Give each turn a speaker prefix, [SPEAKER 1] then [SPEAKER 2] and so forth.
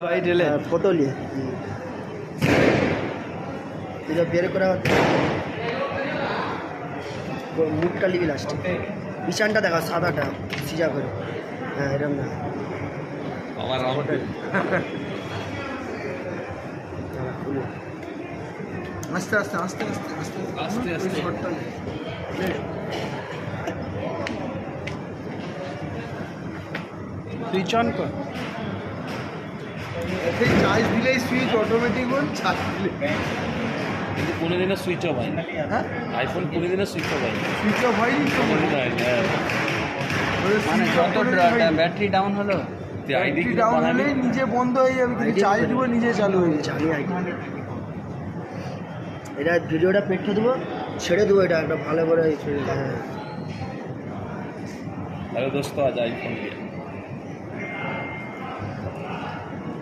[SPEAKER 1] भाई delay
[SPEAKER 2] photo लिए এটা বের করা মুখটা লিবি লাস্টে বিছানটা দেখা সাদাটা সিজা করে হ্যাঁ এরকম না
[SPEAKER 1] আমার
[SPEAKER 2] আস্তে আস্তে আস্তে আস্তে আস্তে
[SPEAKER 1] আস্তে আস্তে
[SPEAKER 2] সুইচ অন কর
[SPEAKER 3] এতে চার্জ দিলেই সুইচ অটোমেটিক অন চার্জ দিলে
[SPEAKER 1] কিন্তু কোনোদিনও সুইচ অফ হয় না
[SPEAKER 3] হ্যাঁ
[SPEAKER 1] আইফোন কোনোদিনও সুইচ অফ হয় না
[SPEAKER 3] সুইচ অফ হয়নি তো
[SPEAKER 2] মানে যত ব্যাটারি ডাউন হলো
[SPEAKER 1] আইডি
[SPEAKER 3] ডাউন হলে নিজে বন্ধ হয়ে যাবে কিন্তু চার্জ দিব নিজে চালু হয়ে যাবে
[SPEAKER 2] জানি আইডি এটা ভিডিওটা পেটে দেবো ছেড়ে দেবো এটা একটা ভালো করে
[SPEAKER 1] हेलो दोस्तों आज आईफोन